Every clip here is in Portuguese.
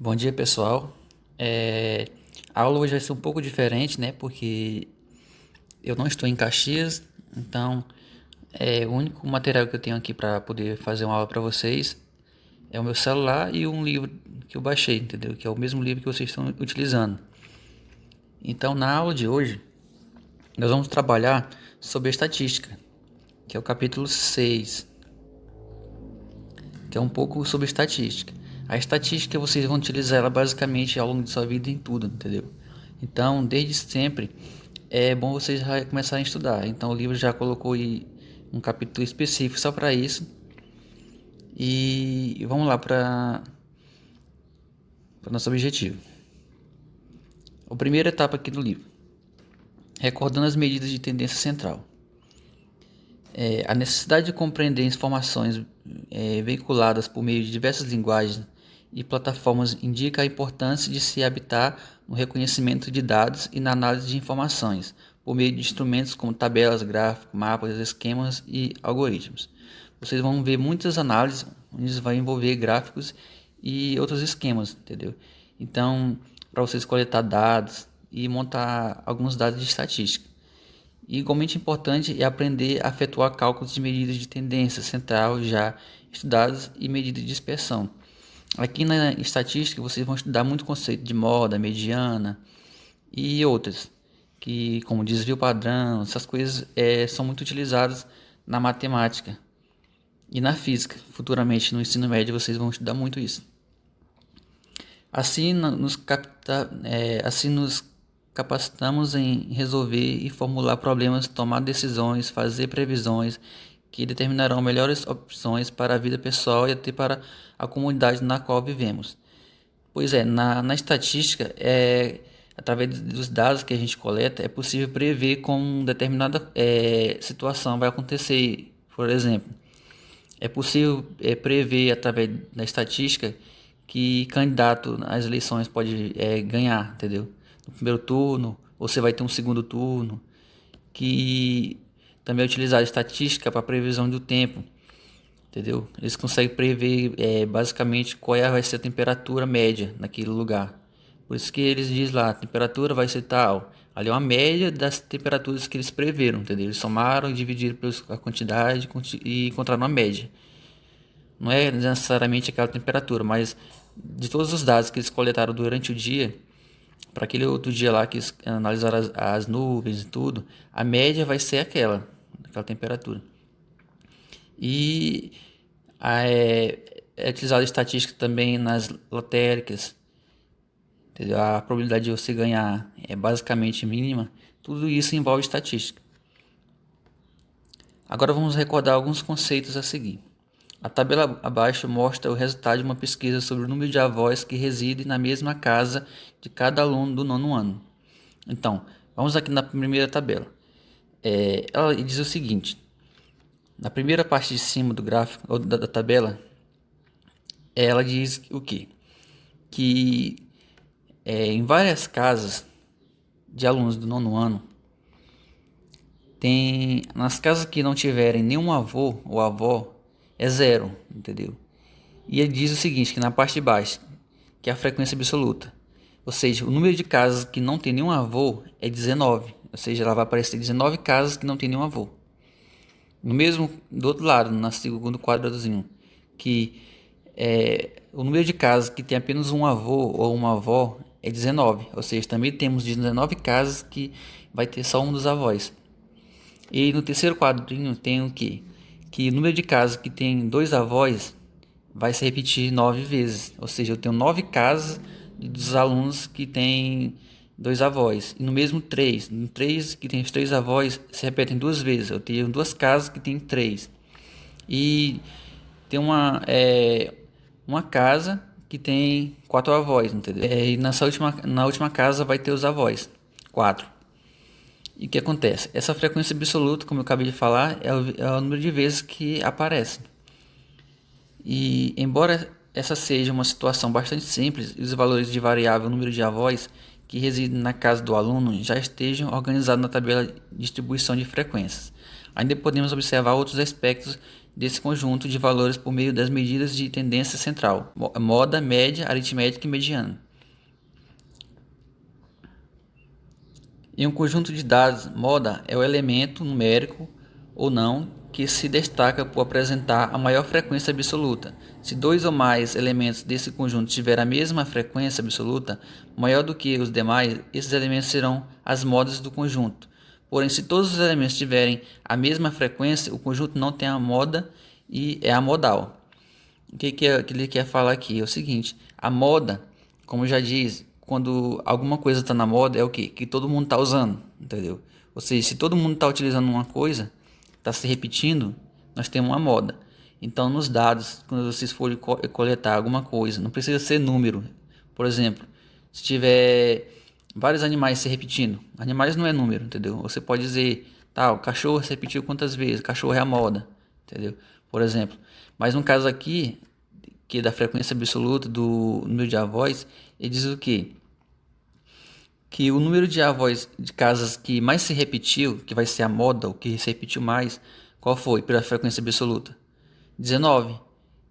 Bom dia, pessoal. É, a aula hoje vai ser um pouco diferente, né? Porque eu não estou em Caxias, então o único material que eu tenho aqui para poder fazer uma aula para vocês é o meu celular e um livro que eu baixei, entendeu? Que é o mesmo livro que vocês estão utilizando. Então, na aula de hoje, nós vamos trabalhar sobre a estatística, que é o capítulo 6, que é um pouco sobre estatística. A estatística vocês vão utilizar ela basicamente ao longo de sua vida em tudo, entendeu? Então, desde sempre, é bom vocês já começarem a estudar. Então, o livro já colocou aí um capítulo específico só para isso. E vamos lá para o nosso objetivo. A primeira etapa aqui do livro, recordando as medidas de tendência central. A necessidade de compreender informações veiculadas por meio de diversas linguagens e plataformas indica a importância de se habitar no reconhecimento de dados e na análise de informações, por meio de instrumentos como tabelas, gráficos, mapas, esquemas e algoritmos. Vocês vão ver muitas análises onde vai envolver gráficos e outros esquemas, entendeu? Então, para vocês coletar dados e montar alguns dados de estatística. E igualmente importante é aprender a efetuar cálculos de medidas de tendência central já estudados e medida de dispersão. Aqui na estatística vocês vão estudar muito conceito de moda, mediana e outras, que como desvio padrão, essas coisas são muito utilizadas na matemática e na física. Futuramente no ensino médio vocês vão estudar muito isso. Assim nos capacitamos em resolver e formular problemas, tomar decisões, fazer previsões que determinarão melhores opções para a vida pessoal e até para a comunidade na qual vivemos. Pois é, na estatística, através dos dados que a gente coleta, é possível prever como determinada situação vai acontecer. Por exemplo, é possível prever através da estatística que candidato às eleições pode ganhar, entendeu? No primeiro turno, ou você vai ter um segundo turno, que também é utilizar a estatística para previsão do tempo, entendeu? Eles conseguem prever basicamente vai ser a temperatura média naquele lugar. Por isso que eles dizem lá, a temperatura vai ser tal. Ali é uma média das temperaturas que eles preveram, entendeu? Eles somaram e dividiram a quantidade e encontraram uma média. Não é necessariamente aquela temperatura, mas de todos os dados que eles coletaram durante o dia, para aquele outro dia lá que eles analisaram as nuvens e tudo, a média vai ser aquela temperatura. E é utilizada estatística também nas lotéricas, entendeu? A probabilidade de você ganhar é basicamente mínima. Tudo isso envolve estatística. Agora vamos recordar alguns conceitos a seguir. A tabela abaixo mostra o resultado de uma pesquisa sobre o número de avós que residem na mesma casa de cada aluno do nono ano. Então, vamos aqui na primeira tabela. Ela diz o seguinte: na primeira parte de cima do gráfico, ou da tabela, ela diz o quê? Que em várias casas de alunos do nono ano, nas casas que não tiverem nenhum avô ou avó, é zero, entendeu? E ele diz o seguinte, que na parte de baixo, que é a frequência absoluta. Ou seja, o número de casas que não tem nenhum avô é 19. Ou seja, ela vai aparecer 19 casas que não tem nenhum avô. No mesmo, do outro lado, no segundo quadradozinho, que o número de casas que tem apenas um avô ou uma avó é 19. Ou seja, também temos 19 casas que vai ter só um dos avós. E no terceiro quadrinho tem o quê? Que o número de casas que tem dois avós vai se repetir 9 vezes. Ou seja, eu tenho 9 casas dos alunos que tem dois avós. E no mesmo 3. No 3 que tem os 3 avós se repetem 2 vezes. Eu tenho 2 casas que tem 3. E tem uma casa que tem 4 avós, entendeu? E na última casa vai ter os avós. 4. E o que acontece? Essa frequência absoluta, como eu acabei de falar, é o número de vezes que aparece. E embora essa seja uma situação bastante simples, os valores de variável número de avós que residem na casa do aluno já estejam organizados na tabela de distribuição de frequências. Ainda podemos observar outros aspectos desse conjunto de valores por meio das medidas de tendência central, moda, média, aritmética e mediana. Em um conjunto de dados, moda é o elemento numérico ou não que se destaca por apresentar a maior frequência absoluta. Se dois ou mais elementos desse conjunto tiverem a mesma frequência absoluta, maior do que os demais, esses elementos serão as modas do conjunto. Porém, se todos os elementos tiverem a mesma frequência, o conjunto não tem a moda e é amodal. O que ele quer falar aqui é o seguinte: a moda, como já diz, quando alguma coisa está na moda, é o quê? Que todo mundo está usando, entendeu? Ou seja, se todo mundo está utilizando uma coisa, está se repetindo, nós temos uma moda. Então, nos dados, quando vocês forem coletar alguma coisa, não precisa ser número. Por exemplo, se tiver vários animais se repetindo, animais não é número, entendeu? Você pode dizer, tá, o cachorro se repetiu quantas vezes, o cachorro é a moda, entendeu? Por exemplo. Mas no caso aqui, que é da frequência absoluta do número de avós, ele diz o quê? Que o número de avós de casas que mais se repetiu, que vai ser a moda, o que se repetiu mais, qual foi pela frequência absoluta? 19.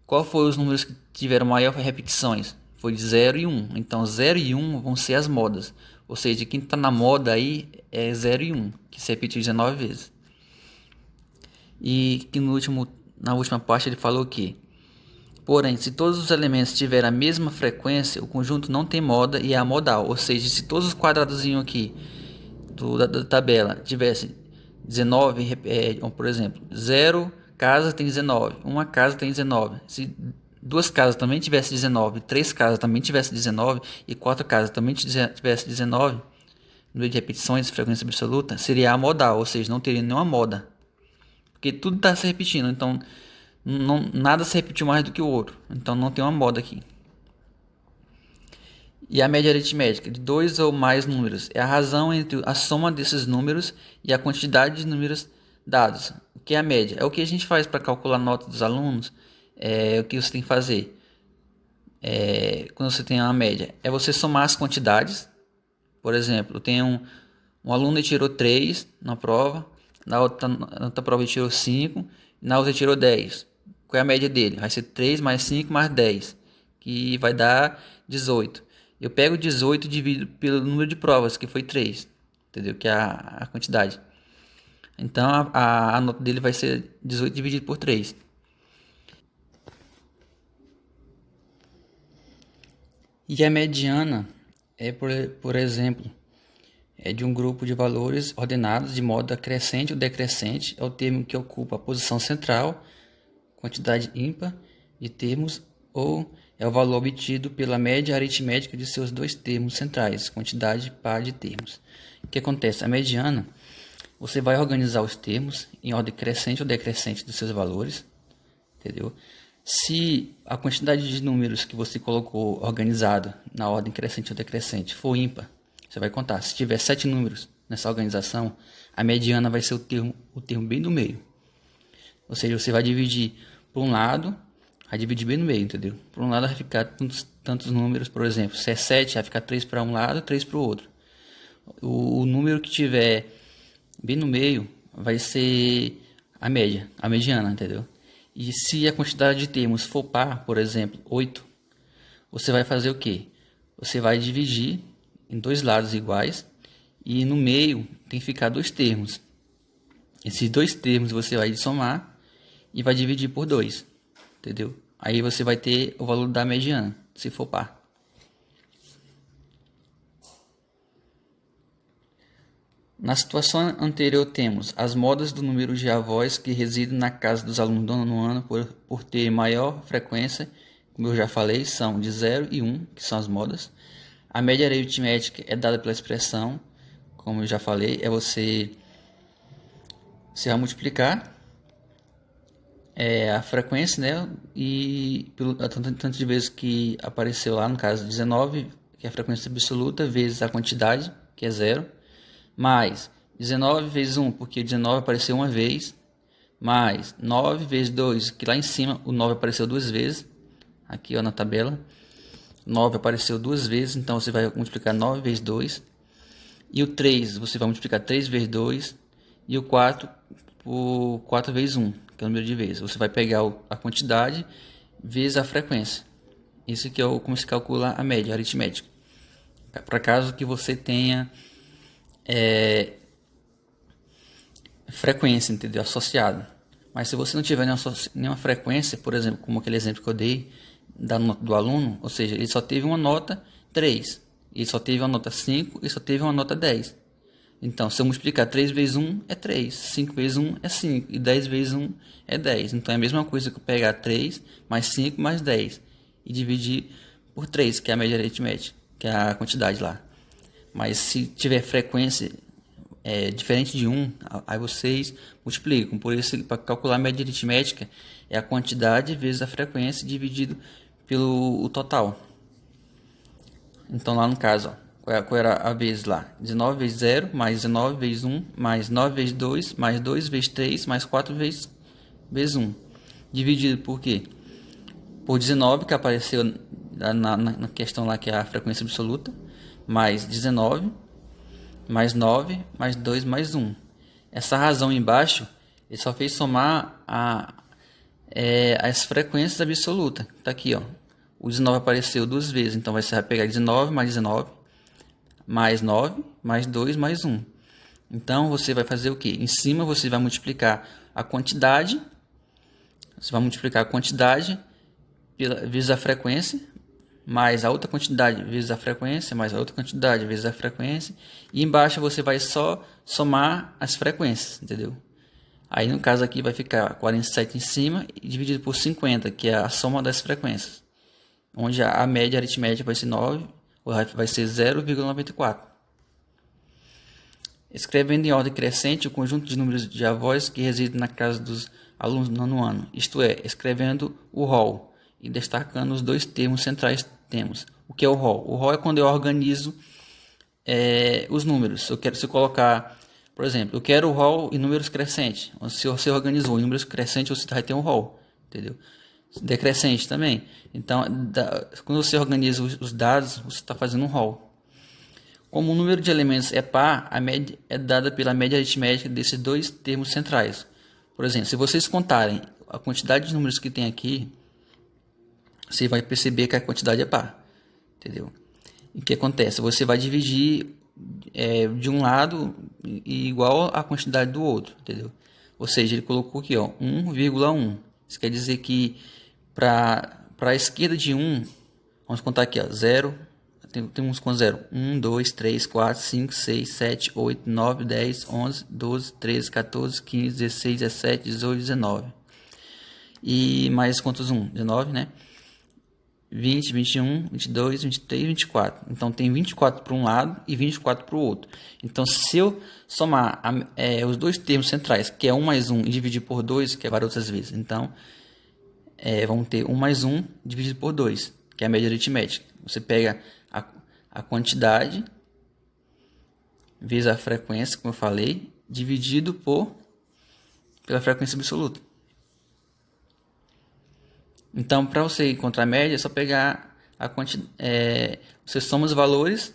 Qual foi os números que tiveram maior repetições? Foi de 0 e 1. Então 0 e 1 vão ser as modas. Ou seja, quem está na moda aí é 0 e 1, que se repetiu 19 vezes. E que na última parte ele falou que, porém, se todos os elementos tiverem a mesma frequência, o conjunto não tem moda e é amodal. Ou seja, se todos os quadradozinhos aqui da tabela tivessem 19, por exemplo, 0 casas tem 19, uma casa tem 19. Se duas casas também tivessem 19, três casas também tivessem 19 e quatro casas também tivessem 19, número de repetições, frequência absoluta, seria amodal, ou seja, não teria nenhuma moda. Porque tudo está se repetindo, então nada se repetiu mais do que o outro, então não tem uma moda aqui. E a média aritmética de dois ou mais números é a razão entre a soma desses números e a quantidade de números dados. O que é a média? É o que a gente faz para calcular a nota dos alunos. O que você tem que fazer quando você tem uma média? É você somar as quantidades. Por exemplo, eu tenho um aluno que tirou 3 na prova, na outra prova ele tirou 5, na outra ele tirou 10. Qual é a média dele? Vai ser 3 mais 5 mais 10, que vai dar 18. Eu pego 18 e divido pelo número de provas, que foi 3, entendeu? Que é a quantidade. Então a nota dele vai ser 18 dividido por 3. E a mediana é, por exemplo, é de um grupo de valores ordenados de modo crescente ou decrescente. É o termo que ocupa a posição central, quantidade ímpar de termos, ou é o valor obtido pela média aritmética de seus dois termos centrais, quantidade par de termos. O que acontece? A mediana, você vai organizar os termos em ordem crescente ou decrescente dos seus valores, entendeu? Se a quantidade de números que você colocou organizado na ordem crescente ou decrescente for ímpar, você vai contar. Se tiver 7 números nessa organização, a mediana vai ser o termo bem do meio. Ou seja, você vai dividir por um lado, vai dividir bem no meio, entendeu? Por um lado vai ficar tantos números, por exemplo, se é 7, vai ficar 3 para um lado, 3 para o outro. O número que tiver bem no meio vai ser a média, a mediana, entendeu? E se a quantidade de termos for par, por exemplo, 8, você vai fazer o quê? Você vai dividir em dois lados iguais e no meio tem que ficar dois termos. Esses dois termos você vai somar e vai dividir por 2, entendeu? Aí você vai ter o valor da mediana, se for par. Na situação anterior temos as modas do número de avós que residem na casa dos alunos do nono ano por ter maior frequência, como eu já falei, são de 0 e 1, que são as modas. A média aritmética é dada pela expressão, como eu já falei, é você vai multiplicar a frequência, né? E pelo tanto de vezes que apareceu lá, no caso 19, que é a frequência absoluta, vezes a quantidade, que é 0, mais 19 vezes 1, porque 19 apareceu uma vez, mais 9 vezes 2, que lá em cima o 9 apareceu duas vezes, aqui ó, na tabela, 9 apareceu duas vezes, então você vai multiplicar 9 vezes 2, e o 3 você vai multiplicar 3 vezes 2, e o 4 por 4 vezes 1, que é o número de vezes. Você vai pegar a quantidade vezes a frequência. Isso que é como se calcula a média aritmética. Para caso que você tenha frequência, entendeu? Associada. Mas se você não tiver nenhuma frequência, por exemplo, como aquele exemplo que eu dei da nota do aluno, ou seja, ele só teve uma nota 3, ele só teve uma nota 5 e só teve uma nota 10. Então, se eu multiplicar 3 vezes 1 é 3, 5 vezes 1 é 5 e 10 vezes 1 é 10. Então, é a mesma coisa que eu pegar 3 mais 5 mais 10 e dividir por 3, que é a média aritmética, que é a quantidade lá. Mas se tiver frequência diferente de 1, aí vocês multiplicam. Por isso, para calcular a média aritmética, é a quantidade vezes a frequência dividido pelo total. Então, lá no caso, ó, qual era a vezes lá? 19 vezes 0, mais 19 vezes 1, mais 9 vezes 2, mais 2 vezes 3, mais 4 vezes 1. Dividido por quê? Por 19, que apareceu na questão lá, que é a frequência absoluta, mais 19, mais 9, mais 2, mais 1. Essa razão embaixo, ele só fez somar as frequências absolutas. Tá aqui, ó. O 19 apareceu duas vezes, então você vai pegar 19 mais 19, mais 9, mais 2, mais 1. Então, você vai fazer o quê? Em cima, você vai multiplicar a quantidade. Você vai multiplicar a quantidade vezes a frequência, mais a outra quantidade vezes a frequência, mais a outra quantidade vezes a frequência. E embaixo você vai só somar as frequências, entendeu? Aí, no caso aqui, vai ficar 47 em cima e dividido por 50, que é a soma das frequências. Onde a média aritmética vai ser 9, vai ser 0,94. Escrevendo em ordem crescente o conjunto de números de avós que residem na casa dos alunos do nono ano, isto é, escrevendo o rol e destacando os dois termos centrais temos. O que é o rol? O rol é quando eu organizo os números. Se eu colocar, por exemplo, eu quero o rol em números crescentes. Se você organizou em números crescentes, você vai ter um rol, entendeu? Decrescente também. Então, quando você organiza os dados, você está fazendo um rol. Como o número de elementos é par, a média é dada pela média aritmética desses dois termos centrais. Por exemplo, se vocês contarem a quantidade de números que tem aqui, você vai perceber que a quantidade é par, entendeu? E o que acontece? Você vai dividir de um lado igual à quantidade do outro, entendeu? Ou seja, ele colocou aqui, ó, 1,1. Isso quer dizer que para a esquerda de 1, vamos contar aqui, ó, 0, temos com 0, 1, 2, 3, 4, 5, 6, 7, 8, 9, 10, 11, 12, 13, 14, 15, 16, 17, 18, 19. E mais quantos 1? 19, né? 20, 21, 22, 23, 24. Então, tem 24 para um lado e 24 para o outro. Então, se eu somar os dois termos centrais, que é 1 mais 1, e dividir por 2, que é várias outras vezes. Então, vamos ter 1 mais 1 dividido por 2, que é a média aritmética. Você pega a quantidade vezes a frequência, como eu falei, dividido pela frequência absoluta. Então, para você encontrar a média, é só pegar a quantidade. Você soma os valores.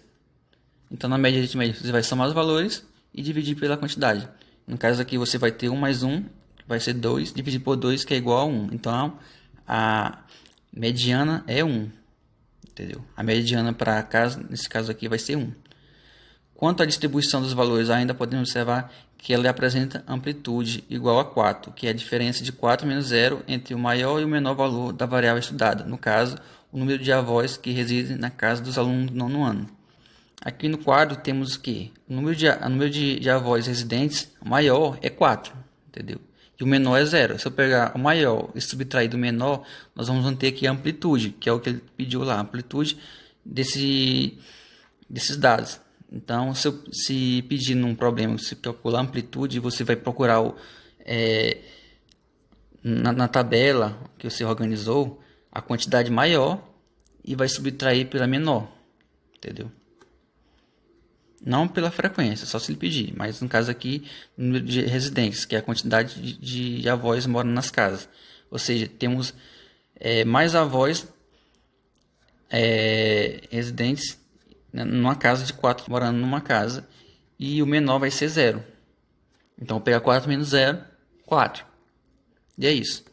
Então, na média aritmética, você vai somar os valores e dividir pela quantidade. No caso aqui, você vai ter 1 mais 1, que vai ser 2, dividido por 2, que é igual a 1. Então, a mediana é 1. Entendeu? A mediana para casa, nesse caso aqui, vai ser 1. Quanto à distribuição dos valores, ainda podemos observar que ela apresenta amplitude igual a 4, que é a diferença de 4 menos 0 entre o maior e o menor valor da variável estudada. No caso, o número de avós que residem na casa dos alunos do nono ano. Aqui no quadro temos o quê? O número de avós residentes maior é 4, entendeu? E o menor é 0. Se eu pegar o maior e subtrair do menor, nós vamos manter aqui a amplitude, que é o que ele pediu lá, a amplitude desses dados. Então, se pedir num problema, se calcular a amplitude, você vai procurar na tabela que você organizou a quantidade maior e vai subtrair pela menor, entendeu? Não pela frequência, só se ele pedir. Mas no caso aqui, número de residentes, que é a quantidade de avós morando nas casas. Ou seja, temos mais avós residentes numa casa de 4 morando numa casa. E o menor vai ser 0. Então, vou pegar 4 menos 0, 4. E é isso.